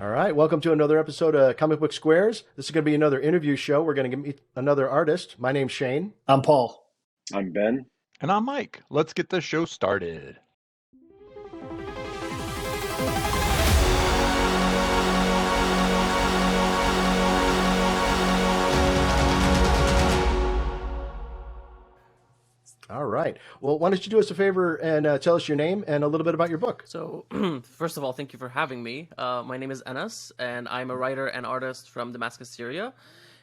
All right, welcome to another episode of Comic Book Squares. This is going to be another interview show. We're going to meet another artist. My name's Shane. I'm Paul. I'm Ben. And I'm Mike. Let's get the show started. All right. Well, why don't you do us a favor and tell us your name and a little bit about your book? So, first of all, thank you for having me. My name is Enes, and I'm a writer and artist from Damascus, Syria.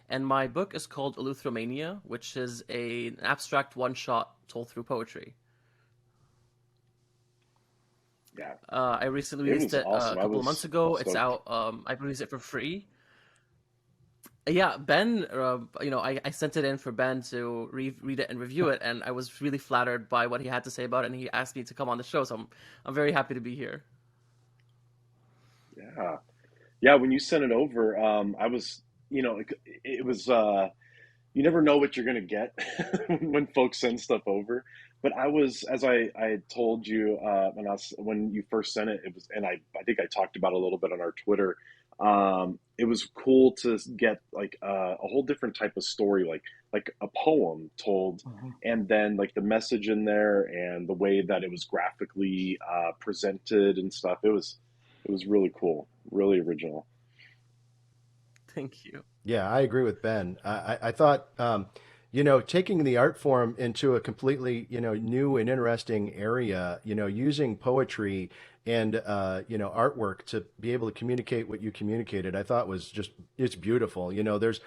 And my book is called Eleutheromania, which is an abstract one-shot told through poetry. Yeah. I recently released it awesome. a couple of months ago. It's out. I released it for free. Yeah, Ben, I sent it in for Ben to read it and review it, and I was really flattered by what he had to say about it, and he asked me to come on the show, so I'm very happy to be here. Yeah. When you sent it over, I was, it was, you never know what you're going to get when folks send stuff over. But I was, as I had told you, when you first sent it, and I think I talked about it a little bit on our Twitter. It was cool to get like a whole different type of story, like a poem told, and then like the message in there and the way that it was graphically presented and stuff. It was really cool, really original. Thank you. Yeah, I agree with Ben. I thought, taking the art form into a completely, new and interesting area, using poetry and, artwork to be able to communicate what you communicated, I thought was it's beautiful. There's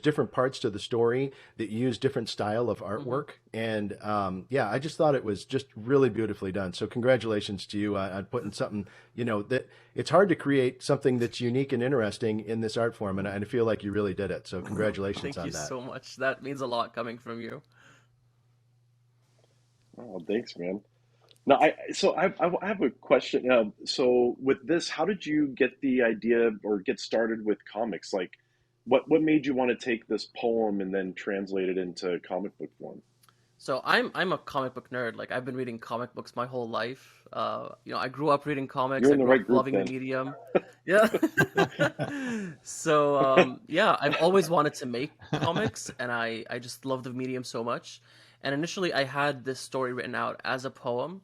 different parts to the story that use different style of artwork. And, I just thought it was just really beautifully done. So congratulations to you on putting something, that it's hard to create something that's unique and interesting in this art form. And I feel like you really did it. So congratulations on that. Thank you so much. That means a lot coming from you. Oh, thanks, man. Now, I have a question. So with this, how did you get the idea or get started with comics? Like, what made you want to take this poem and then translate it into comic book form? So I'm a comic book nerd. Like, I've been reading comic books my whole life. I grew up reading comics. You're in I the grew right up group, loving then. the medium. Yeah. So I've always wanted to make comics, and I just love the medium so much. And initially, I had this story written out as a poem,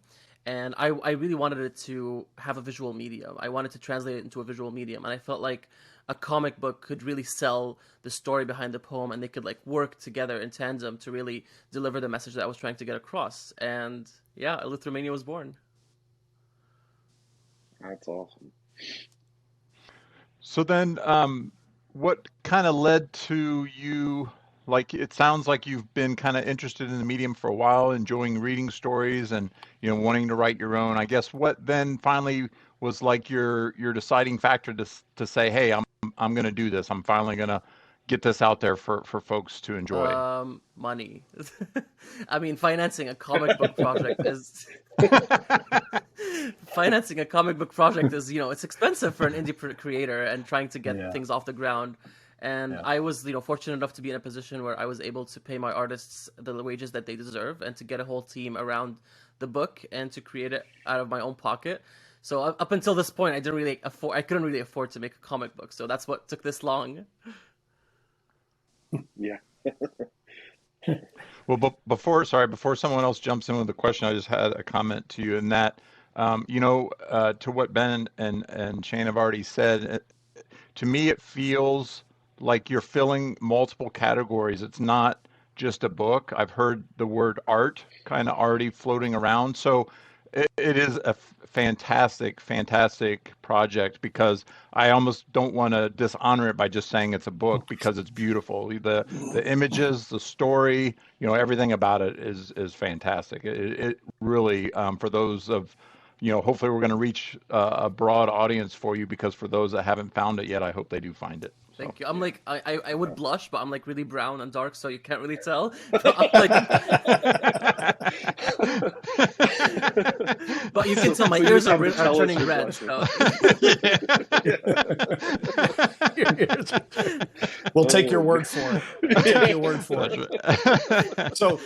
and I really wanted it to have a visual medium. I wanted to translate it into a visual medium, and I felt like a comic book could really sell the story behind the poem, and they could like work together in tandem to really deliver the message that I was trying to get across. And yeah, Eleutheromania was born. That's awesome. So then, what kind of led to you? Like, it sounds like you've been kind of interested in the medium for a while, enjoying reading stories and, wanting to write your own. I guess what then finally was like your deciding factor to say, hey, I'm going to do this. I'm finally going to get this out there for folks to enjoy. Money. I mean, financing a comic book project is it's expensive for an indie creator and trying to get things off the ground. And I was, fortunate enough to be in a position where I was able to pay my artists the wages that they deserve and to get a whole team around the book and to create it out of my own pocket. So up until this point, I couldn't really afford to make a comic book. So that's what took this long. Yeah. Well, before someone else jumps in with the question, I just had a comment to you in that, to what Ben and Shane have already said, to me, it feels like you're filling multiple categories. It's not just a book. I've heard the word art kind of already floating around. So it is a fantastic project, because I almost don't want to dishonor it by just saying it's a book, because it's beautiful. The images, the story, everything about it is fantastic. It really, for those of, hopefully we're going to reach a broad audience for you, because for those that haven't found it yet, I hope they do find it. Thank you. I'm like, I would blush, but I'm like really brown and dark, so you can't really tell. But, but you can tell my ears are turning red. So. We'll take your word for it. So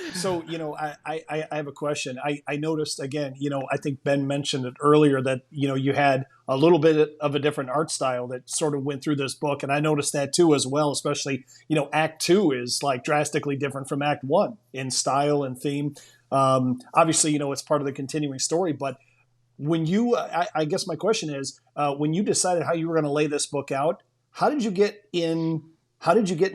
I have a question. I noticed again, I think Ben mentioned it earlier that, you had a little bit of a different art style that sort of went through this book. And I noticed that too as well, especially, Act 2 is like drastically different from Act 1 in style and theme. Obviously, it's part of the continuing story, but when I guess my question is, when you decided how you were going to lay this book out, how did you get in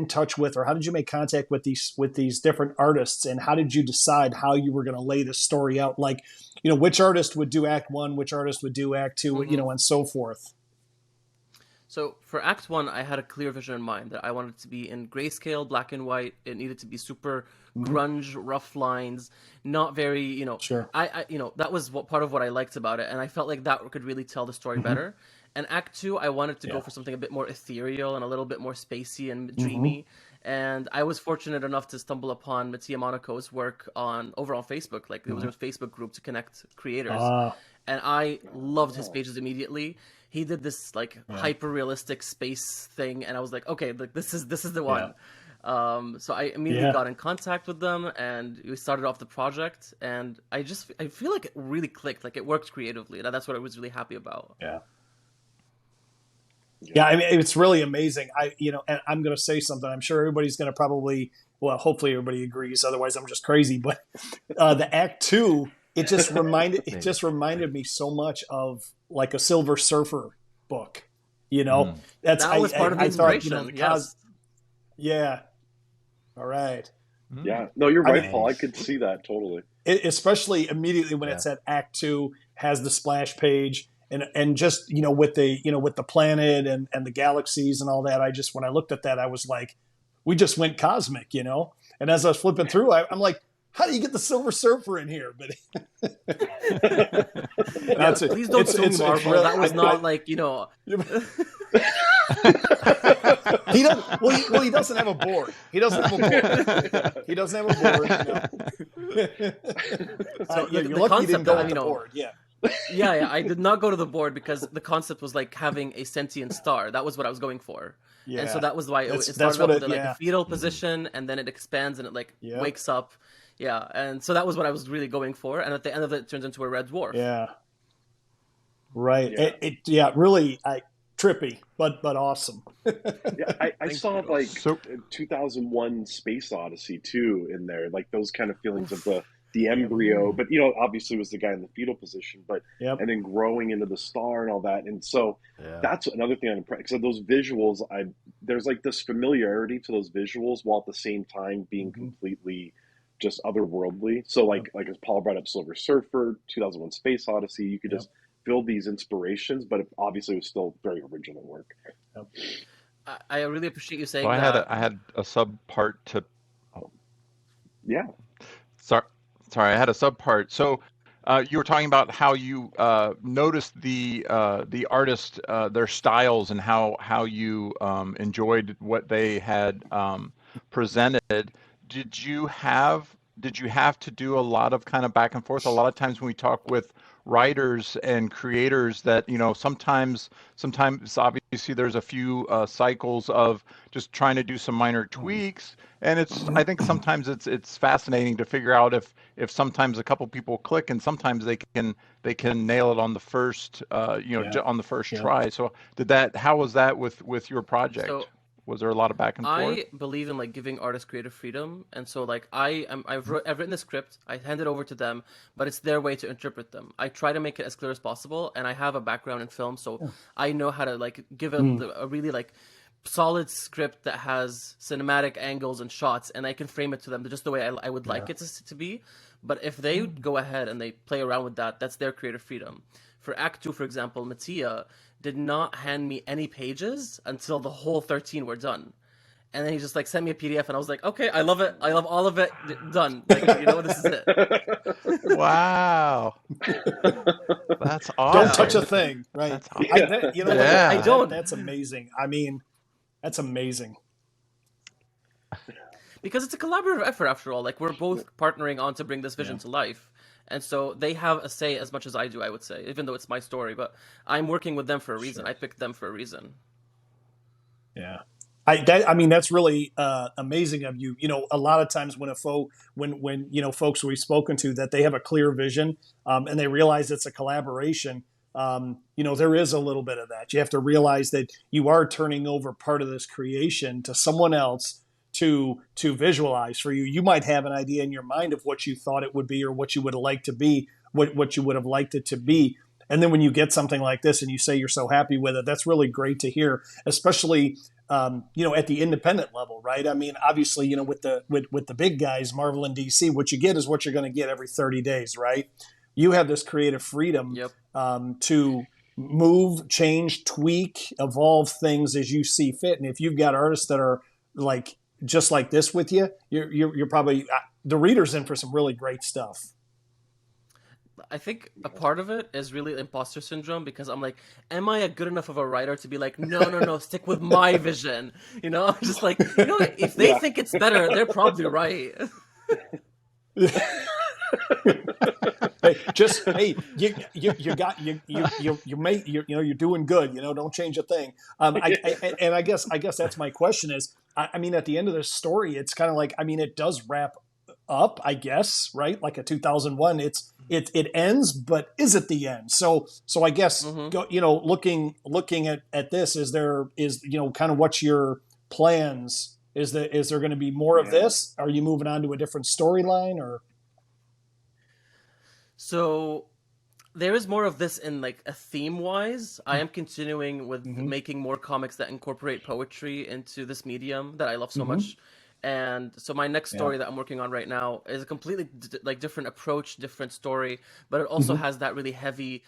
touch with, or how did you make contact with these different artists, and how did you decide how you were going to lay this story out? Like, which artist would do Act 1, which artist would do Act 2, and so forth. So for Act 1, I had a clear vision in mind that I wanted it to be in grayscale, black and white. It needed to be super grunge, rough lines, not very, Sure. I that was part of what I liked about it, and I felt like that could really tell the story better. And Act 2, I wanted to go for something a bit more ethereal and a little bit more spacey and dreamy. And I was fortunate enough to stumble upon Mattia Monaco's work over on Facebook. Like, there was a Facebook group to connect creators. And I loved his pages immediately. He did this like hyper realistic space thing, and I was like, okay, like this is the one. So I immediately got in contact with them, and we started off the project. And I feel like it really clicked. Like, it worked creatively. And that's what I was really happy about. Yeah, I mean, it's really amazing. And I'm going to say something. I'm sure everybody's going to hopefully everybody agrees. Otherwise, I'm just crazy. But the Act 2, it just reminded me so much of like a Silver Surfer book. That was part of the inspiration. Yes. Yeah. All right. Yeah. No, you're right, Paul. I could see that totally. Especially immediately when it's at Act 2, has the splash page. And just, with the planet and the galaxies and all that, when I looked at that, I was like, we just went cosmic, And as I was flipping through, I'm like, how do you get the Silver Surfer in here? But please don't sue me, Marvel. That was not like, He doesn't have a board. He doesn't have a board. So you're lucky you didn't go with the board. Yeah, I did not go to the board because the concept was like having a sentient star. That was what I was going for. And so that was why it started off with a fetal position, and then it expands and it wakes up. Yeah, and so that was what I was really going for. And at the end of it turns into a red dwarf. Yeah. Right. Yeah. Really trippy, but awesome. I saw like 2001 Space Odyssey too in there, like those kind of feelings of the embryo, but obviously was the guy in the fetal position, but and then growing into the star and all that. And so that's another thing I'm impressed. So those visuals, there's like this familiarity to those visuals while at the same time being completely just otherworldly. So like as Paul brought up, Silver Surfer, 2001 Space Odyssey, you could just feel these inspirations, but obviously it was still very original work. I really appreciate you saying that. I had a sub part to. Sorry, I had a subpart. So you were talking about how you noticed the artist, their styles, and how you enjoyed what they had presented. Did you have to do a lot of kind of back and forth? A lot of times when we talk with writers and creators that, sometimes obviously there's a few cycles of just trying to do some minor tweaks. And I think sometimes it's fascinating to figure out if sometimes a couple people click and sometimes they can nail it on the first, on the first try. So how was that with your project? Was there a lot of back and forth? I believe in like giving artists creative freedom, and so like I've written the script, I hand it over to them, but it's their way to interpret them. I try to make it as clear as possible, and I have a background in film, so I know how to like give a really like solid script that has cinematic angles and shots, and I can frame it to them just the way I would like it to be. But if they go ahead and they play around with that, that's their creative freedom. For Act 2, for example, Mattia did not hand me any pages until the whole 13 were done. And then he just like sent me a PDF, and I was like, okay, I love it. I love all of it. Done. Like, this is it. Wow. That's awesome. Don't touch a thing, right? That's awesome. I don't. That's amazing. I mean, that's amazing. Because it's a collaborative effort, after all. Like, we're both partnering on to bring this vision to life. And so they have a say as much as I do, I would say, even though it's my story. But I'm working with them for a reason. I picked them for a reason. Yeah. I mean, that's really amazing of you. A lot of times when folks we've spoken to, that they have a clear vision and they realize it's a collaboration, there is a little bit of that. You have to realize that you are turning over part of this creation to someone else to visualize for you. You might have an idea in your mind of what you thought it would be or what you would have liked to be, what you would have liked it to be. And then when you get something like this and you say you're so happy with it, that's really great to hear, especially at the independent level, right? I mean, obviously, with the big guys, Marvel and DC, what you get is what you're going to get every 30 days, right? You have this creative freedom to move, change, tweak, evolve things as you see fit. And if you've got artists that are like just like this with you, you're probably the reader's in for some really great stuff. I think a part of it is really imposter syndrome, because I'm like, am I a good enough of a writer to be like, no, stick with my vision? Just like, if they think it's better, they're probably right. You're doing good. Don't change a thing. I guess that's my question is, I mean, at the end of the story, it's kind of like, I mean, it does wrap up, I guess, right? Like a 2001, it ends, but is it the end? So I guess looking at this, is kind of what's your plans? Is there going to be more of this? Are you moving on to a different storyline or? So there is more of this in like a theme wise. I am continuing with making more comics that incorporate poetry into this medium that I love so much. And so my next story that I'm working on right now is a completely different approach, different story, but it also has that really heavy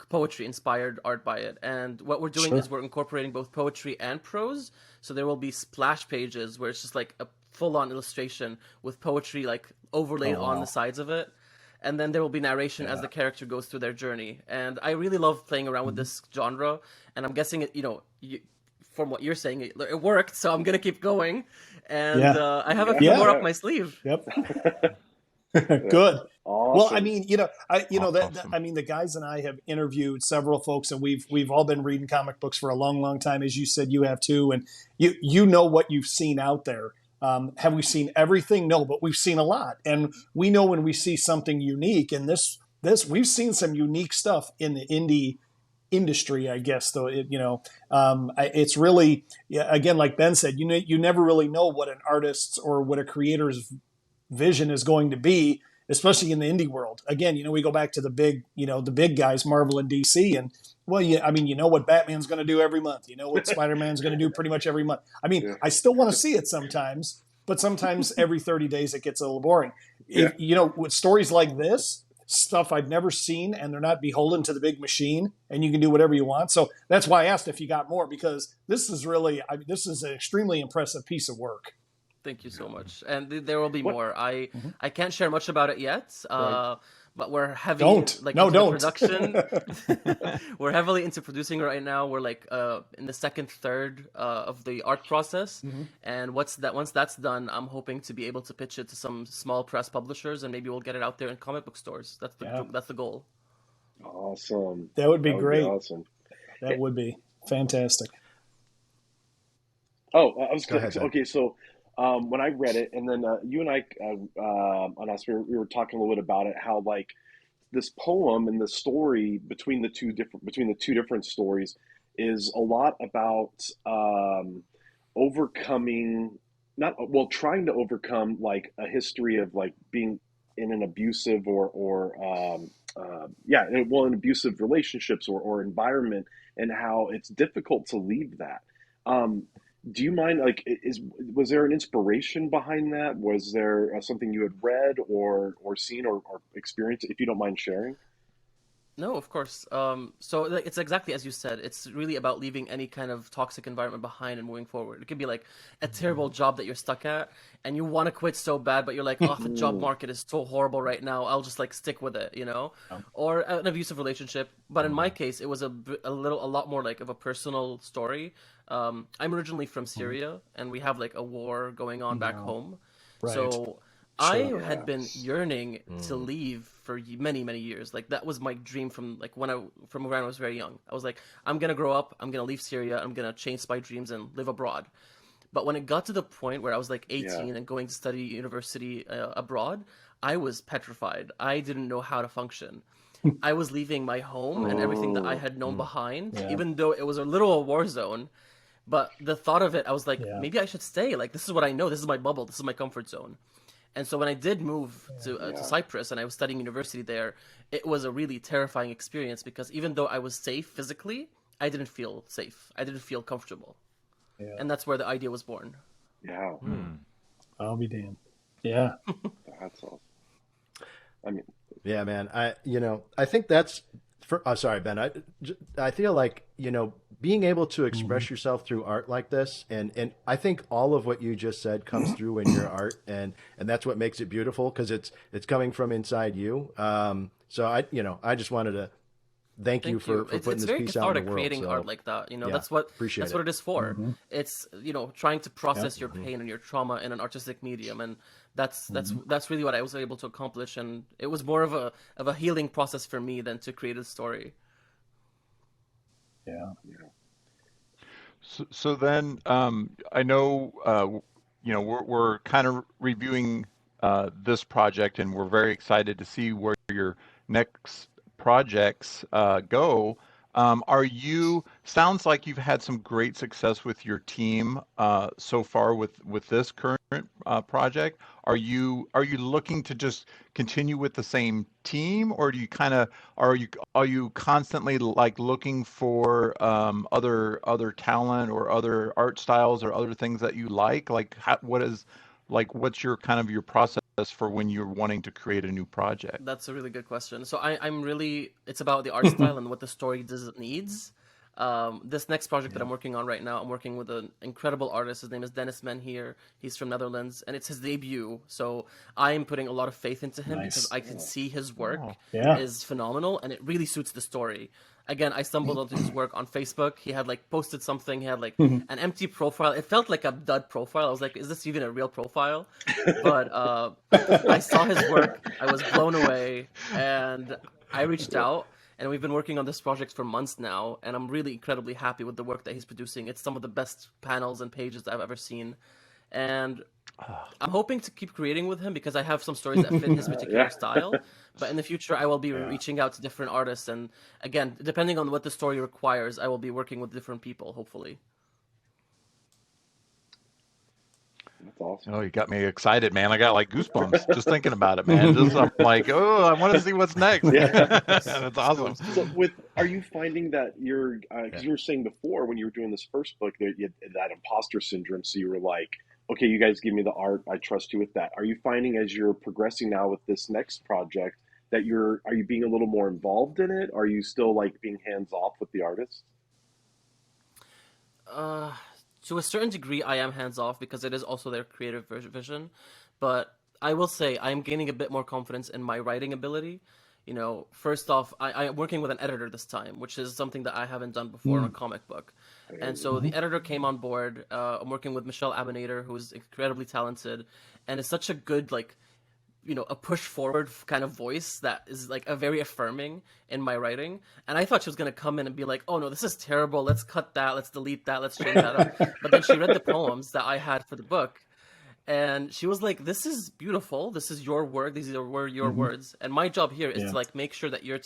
poetry inspired art by it. And what we're doing is we're incorporating both poetry and prose. So there will be splash pages where it's just like a full on illustration with poetry like overlaid on the sides of it. And then there will be narration as the character goes through their journey. And I really love playing around with this genre. And I'm guessing it, from what you're saying, it worked. So I'm going to keep going. And I have a few more up my sleeve. Yep. Good. Awesome. Well, I mean, Awesome. I mean, the guys and I have interviewed several folks, and we've all been reading comic books for a long, long time. As you said, you have too, and you know what you've seen out there. Have we seen everything? No, but we've seen a lot, and we know when we see something unique. And this we've seen some unique stuff in the indie industry, I guess. Though it's really, again, like Ben said, you never really know what an artist's or what a creator's vision is going to be, especially in the indie world. Again, we go back to the big guys, Marvel and DC, and I mean, what Batman's going to do every month. What Spider-Man's going to do pretty much every month. I mean, I still want to see it sometimes, but sometimes every 30 days it gets a little boring. With stories like this, stuff I've never seen, and they're not beholden to the big machine, and you can do whatever you want. So that's why I asked if you got more, because this is really, this is an extremely impressive piece of work. Thank you so much. And there will be more. I can't share much about it yet, but we're heavy into production. We're heavily into producing right now. We're like in the second third of the art process. And once that's done, I'm hoping to be able to pitch it to some small press publishers, and maybe we'll get it out there in comic book stores. That's the goal. Awesome. That would be great. Awesome. That would be fantastic. Oh, I was going to say, okay, so when I read it, and then you and I on us, we were talking a little bit about it, how like this poem and the story between the two different stories is a lot about trying to overcome like a history of like being in an abusive in abusive relationships or environment, and how it's difficult to leave that. Do you mind, like, was there an inspiration behind that? Was there something you had read or seen or experienced, if you don't mind sharing? No, of course. So it's exactly as you said. It's really about leaving any kind of toxic environment behind and moving forward. It could be like a terrible job that you're stuck at, and you want to quit so bad, but you're like, oh, the job market is so horrible right now. I'll just like stick with it, Or an abusive relationship. But in my case, it was a lot more like of a personal story. I'm originally from Syria, and we have like a war going on back home. Right. So I had been yearning to leave for many, many years. Like that was my dream from when I was very young. I was like, I'm gonna grow up, I'm gonna leave Syria, I'm gonna chase my dreams and live abroad. But when it got to the point where I was like 18 and going to study university abroad, I was petrified. I didn't know how to function. I was leaving my home and everything that I had known behind, Yeah. even though it was a literal war zone. But the thought of it, I was like, Yeah. maybe I should stay. Like, this is what I know. This is my bubble. This is my comfort zone. And so when I did move to Cyprus and I was studying university there, it was a really terrifying experience because even though I was safe physically, I didn't feel safe. I didn't feel comfortable. Yeah. And that's where the idea was born. Yeah. I'll be damned. Yeah. That's awesome. I mean, Yeah, man. I think that's sorry, Ben. I feel like, being able to express yourself through art like this, and I think all of what you just said comes through in your art, and that's what makes it beautiful because it's coming from inside you. So I just wanted to thank you for putting it's this very piece out in cathartic the world. creating So, art like that. yeah, That's appreciate what it is for. Mm-hmm. It's trying to process your pain and your trauma in an artistic medium, and that's really what I was able to accomplish. And it was more of a healing process for me than to create a story. Yeah. So then, I know, we're kind of reviewing this project, and we're very excited to see where your next projects go. Sounds like you've had some great success with your team so far with this current project. Are you looking to just continue with the same team, or do you are you constantly like looking for other talent or other art styles or other things that you like? Like what's your kind of your process for when you're wanting to create a new project? That's a really good question. So I'm really, it's about the art style and what the story needs. This next project that I'm working on right now, I'm working with an incredible artist. His name is Dennis Menhier. He's from Netherlands, and it's his debut. So I'm putting a lot of faith into him because I can see his work is phenomenal, and it really suits the story. Again, I stumbled onto his work on Facebook. He had posted something. He had an empty profile. It felt like a dud profile. I was like, is this even a real profile? But I saw his work. I was blown away, and I reached out. And we've been working on this project for months now, and I'm really incredibly happy with the work that he's producing. It's some of the best panels and pages that I've ever seen. And I'm hoping to keep creating with him because I have some stories that fit his particular style. But in the future, I will be reaching out to different artists. And again, depending on what the story requires, I will be working with different people, hopefully. that's awesome. Oh, you got me excited, man. I got goosebumps just thinking about it, man. I'm like, oh, I want to see what's next. Yeah. That's awesome. So are you finding that you're, because you were saying before when you were doing this first book that you had that imposter syndrome, so you were like, okay, you guys give me the art, I trust you with that. Are you finding as you're progressing now with this next project that are you being a little more involved in it? Are you still being hands off with the artist? To a certain degree, I am hands off because it is also their creative vision. But I will say I am gaining a bit more confidence in my writing ability. First off, I am working with an editor this time, which is something that I haven't done before in a comic book. And so the editor came on board. I'm working with Michelle Abinator, who's incredibly talented, and is such a good a push forward kind of voice that is a very affirming in my writing. And I thought she was going to come in and be like, oh no, this is terrible. Let's cut that. Let's delete that. Let's change that up. But then she read the poems that I had for the book. And she was like, this is beautiful. This is your work. These were your words. And my job here is to make sure that you're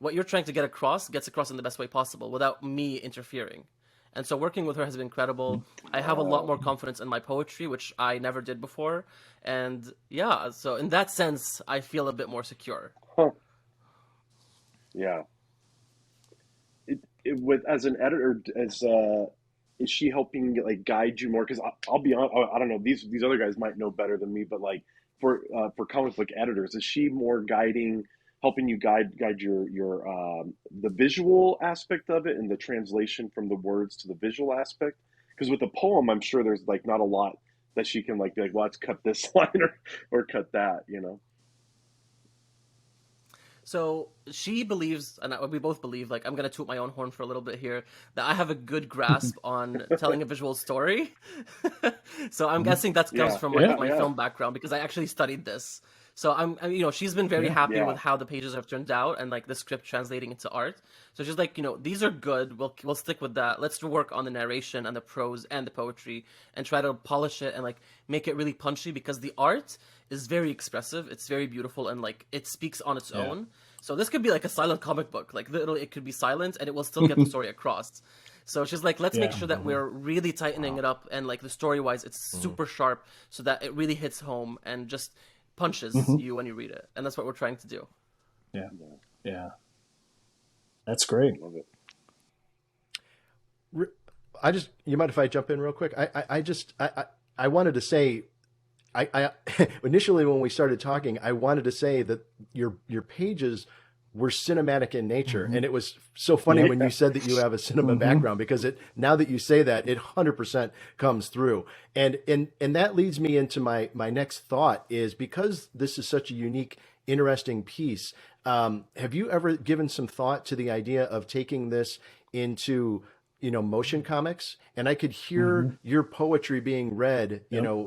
what you're trying to get across gets across in the best way possible without me interfering. And so working with her has been incredible. I have a lot more confidence in my poetry, which I never did before. And yeah, so in that sense, I feel a bit more secure. Huh. Yeah. As an editor, is she helping guide you more? Because I'll be honest, I don't know, these other guys might know better than me, but for comic book editors, is she more helping you guide your the visual aspect of it and the translation from the words to the visual aspect? Because with a poem, I'm sure there's not a lot that she can be like, well, let's cut this line or cut that, So she believes, and we both believe, I'm going to toot my own horn for a little bit here, that I have a good grasp on telling a visual story. So I'm guessing that comes from my film background because I actually studied this. So she's been very happy with how the pages have turned out and the script translating into art. So she's like, these are good. We'll stick with that. Let's work on the narration and the prose and the poetry and try to polish it and make it really punchy because the art is very expressive. It's very beautiful and it speaks on its own. So this could be like a silent comic book. Like literally, it could be silent and it will still get the story across. So she's like, let's make sure that we're really tightening it up, and like the story wise, it's super sharp, so that it really hits home and just punches you when you read it. And that's what we're trying to do. Yeah. That's great. Love it. You mind if I jump in real quick? I wanted to say, I initially when we started talking, I wanted to say that your pages were cinematic in nature, and it was so funny when you said that you have a cinema background, because now that you say that, it 100% comes through, and that leads me into my next thought is, because this is such a unique, interesting piece. Have you ever given some thought to the idea of taking this into motion comics? And I could hear your poetry being read,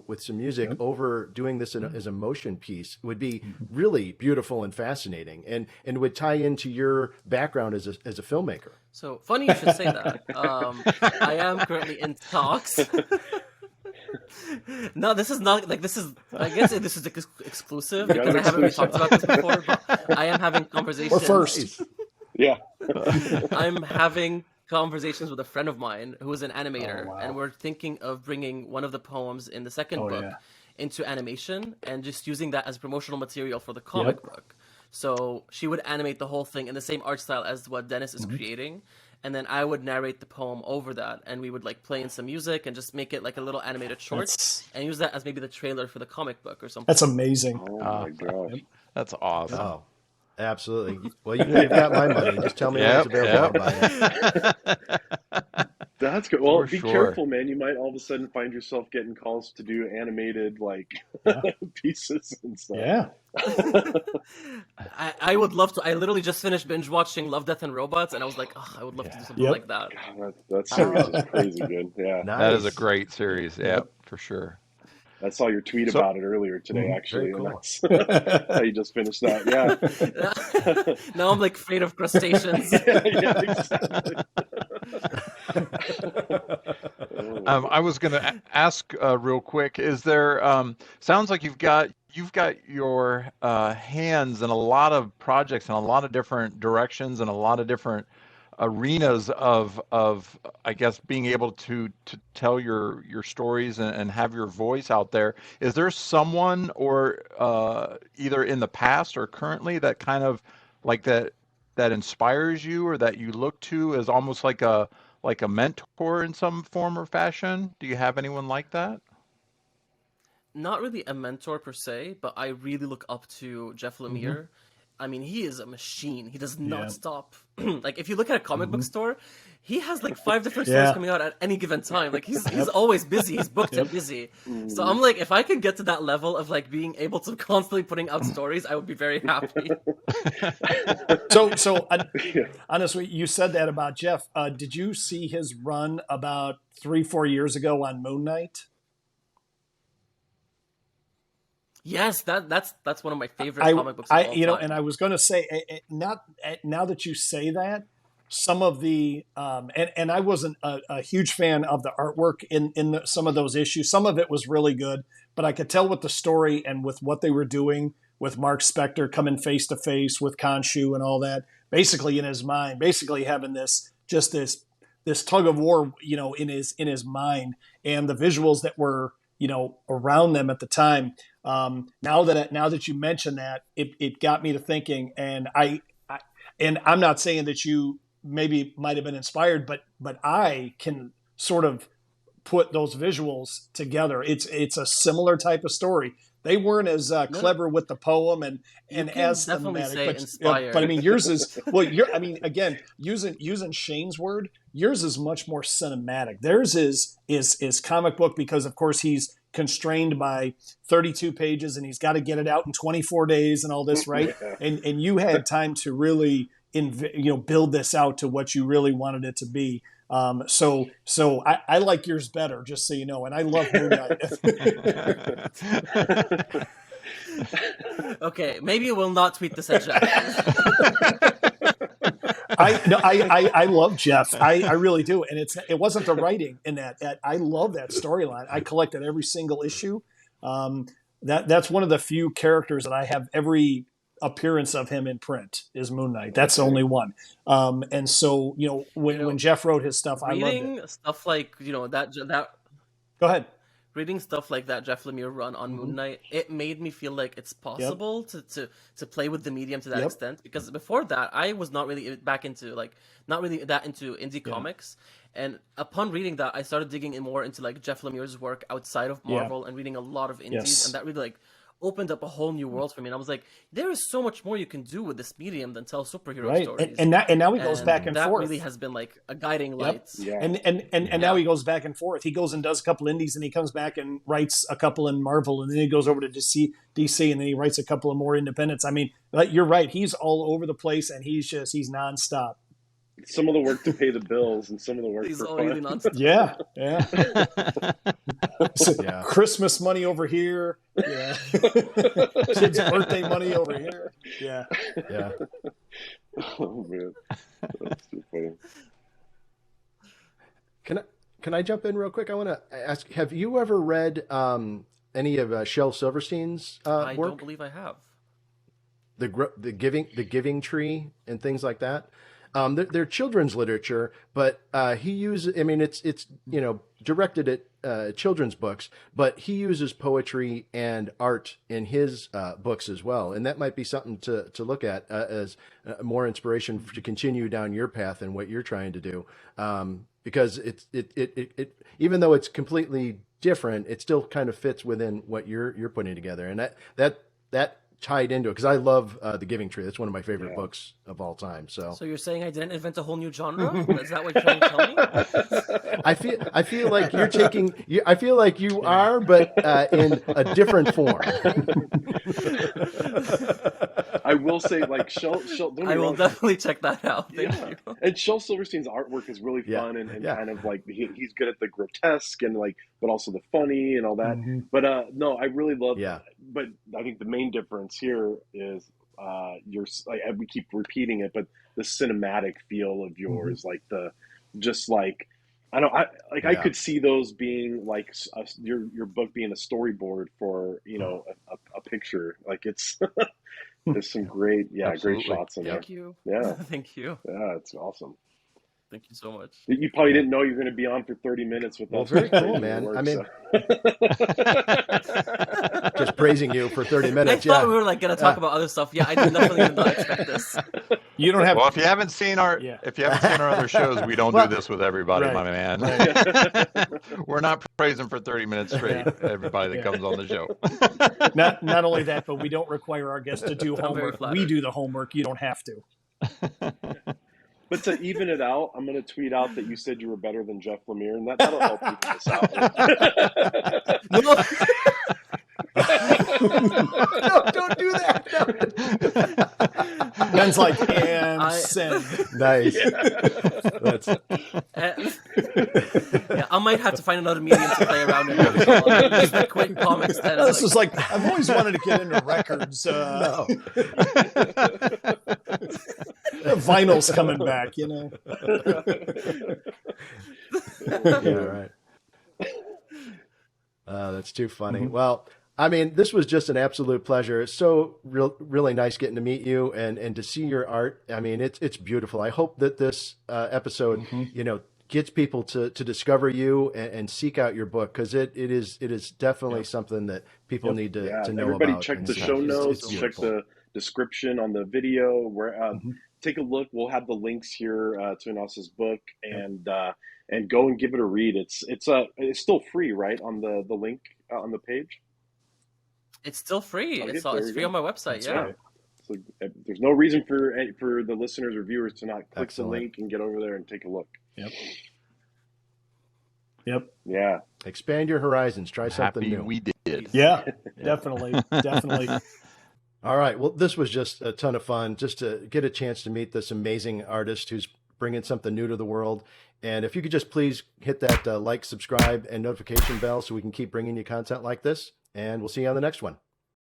with some music over doing this as a motion piece would be really beautiful and fascinating, and would tie into your background as a filmmaker. So funny you should say that. I am currently in talks. No, this is not like, this is, I guess this is exclusive because I haven't really talked about this before, but I am having conversations. We're first. Yeah. I'm having conversations with a friend of mine who is an animator, and we're thinking of bringing one of the poems in the second book into animation and just using that as promotional material for the comic book. So she would animate the whole thing in the same art style as what Dennis is creating, and then I would narrate the poem over that, and we would like play in some music and just make it like a little animated short and use that as maybe the trailer for the comic book or something. That's amazing. Oh my gosh. That's awesome. Oh, absolutely. Well, you've got my money. Just tell me when it's available. I'll buy it. That's good. Well, For be sure. careful, man. You might all of a sudden find yourself getting calls to do animated pieces and stuff. Yeah. I would love to. I literally just finished binge watching Love, Death, and Robots, and I was like, oh, I would love to do something like that. God, that series is crazy good. Yeah. Nice. That is a great series. Yeah, for sure. I saw your tweet about it earlier today, actually. Very And that's how you just finished that. Yeah. Now I'm like afraid of crustaceans. Yeah, exactly. I was going to ask real quick, is there, sounds like you've got your hands in a lot of projects and a lot of different directions and a lot of different arenas of I guess being able to tell your stories and have your voice out there. Is there someone or either in the past or currently that kind of like that inspires you or that you look to as almost like a mentor in some form or fashion? Do you have anyone like that? Not really a mentor per se, but I really look up to Jeff Lemire. I mean, he is a machine. He does not stop. Like, if you look at a comic book store, he has like 5 different stories coming out at any given time. Like, he's always busy. He's booked and busy. So I'm like, if I could get to that level of like being able to constantly putting out stories, I would be very happy. So honestly, you said that about Jeff. Did you see his run about 3-4 years ago on Moon Knight? Yes, that's one of my favorite comic books of all time. And I was going to say, now that you say that, some of the and I wasn't a huge fan of the artwork in some of those issues. Some of it was really good, but I could tell with the story and with what they were doing with Mark Spector coming face to face with Khonshu and all that, basically in his mind, basically having this tug of war, in his mind, and the visuals that were around them at the time. Now that you mention that, it got me to thinking, and I'm not saying that you maybe might have been inspired, but I can sort of put those visuals together. It's a similar type of story. They weren't as clever with the poem and as definitely thematic, say inspired. but I mean yours is again using Shane's word, yours is much more cinematic. Theirs is comic book because of course he's constrained by 32 pages and he's got to get it out in 24 days and all this, right? And you had time to really build this out to what you really wanted it to be. So I like yours better, just so you know, and I love Moon Knight. Okay, maybe we'll not tweet this at Jeff. I love Jeff. I really do, and it wasn't the writing in that. I love that storyline. I collected every single issue. That's one of the few characters that I have every appearance of him in print is Moon Knight. That's the only one. And so, when Jeff wrote his stuff, I loved it. Reading stuff like that. Go ahead. Reading stuff like that Jeff Lemire run on Moon Knight, it made me feel like it's possible to play with the medium to that extent. Because before that, I was not really back into not really that into indie comics. And upon reading that, I started digging in more into like Jeff Lemire's work outside of Marvel and reading a lot of indies, and that really opened up a whole new world for me. And I was like, there is so much more you can do with this medium than tell superhero stories. And now he goes back and that forth. That really has been like a guiding light. Yeah. And now he goes back and forth. He goes and does a couple indies, and he comes back and writes a couple in Marvel, and then he goes over to DC, and then he writes a couple of more independents. I mean, you're right. He's all over the place, and he's nonstop. Some of the work to pay the bills, and some of the work He's for always fun. nonstop. Yeah. Christmas money over here. Yeah. Kids' birthday money over here. Yeah. Yeah. Oh man, that's too funny. Can I jump in real quick? I want to ask: have you ever read any of Shel Silverstein's I work? don't believe I have. The Giving Tree and things like that. They're children's literature, but he uses. I mean, it's directed at children's books, but he uses poetry and art in his books as well, and that might be something to look at as more inspiration to continue down your path and what you're trying to do. Because it even though it's completely different, it still kind of fits within what you're putting together, and that tied into it because I love The Giving Tree. That's one of my favorite books of all time. So you're saying I didn't invent a whole new genre? Is that what you're trying to tell me? I feel like you're taking. I feel like you are, but in a different form. I will say, like Shel I will definitely check that out. Thank you. And Shel Silverstein's artwork is really fun and kind of like he's good at the grotesque and but also the funny and all that. Mm-hmm. But no, I really love. Yeah. But I think the main difference here is we keep repeating it, but the cinematic feel of yours, I could see those being like your book being a storyboard for a picture. Like it's there's some great great shots in there. Thank you. Yeah, thank you. Yeah, it's awesome. Thank you so much. You probably didn't know you were going to be on for 30 minutes with us. Very cool, man. I mean, just praising you for 30 minutes. I thought we were going to talk about other stuff. Yeah, I definitely did not expect this. You don't have. Well, if you haven't seen our other shows, we don't do this with everybody, my man. Right. We're not praising for 30 minutes straight. Everybody that comes on the show. Not only that, but we don't require our guests to do homework. We do the homework. You don't have to. But to even it out, I'm going to tweet out that you said you were better than Jeff Lemire, and that'll help even this out. No, don't do that. No. Ben's like, and send. Nice. I might have to find another medium to play around in. Just a quick comics. This is like, I've always wanted to get into records. No. Vinyl's coming back, Yeah, right. That's too funny. Mm-hmm. Well, I mean, this was just an absolute pleasure. It's so really nice getting to meet you and to see your art. I mean, it's beautiful. I hope that this episode, gets people to discover you and seek out your book because it is definitely something that people need to know everybody about. Check the show notes, check the description on the video. Where take a look. We'll have the links here to Anas's book and go and give it a read. It's still free, right, on the link on the page. It's still free. It's free on my website. That's right. So there's no reason for the listeners or viewers to not click the link and get over there and take a look. Yep. Yeah. Expand your horizons. Try something new. We did. Yeah. Definitely. All right. Well, this was just a ton of fun just to get a chance to meet this amazing artist who's bringing something new to the world. And if you could just please hit that like, subscribe, and notification bell so we can keep bringing you content like this. And we'll see you on the next one.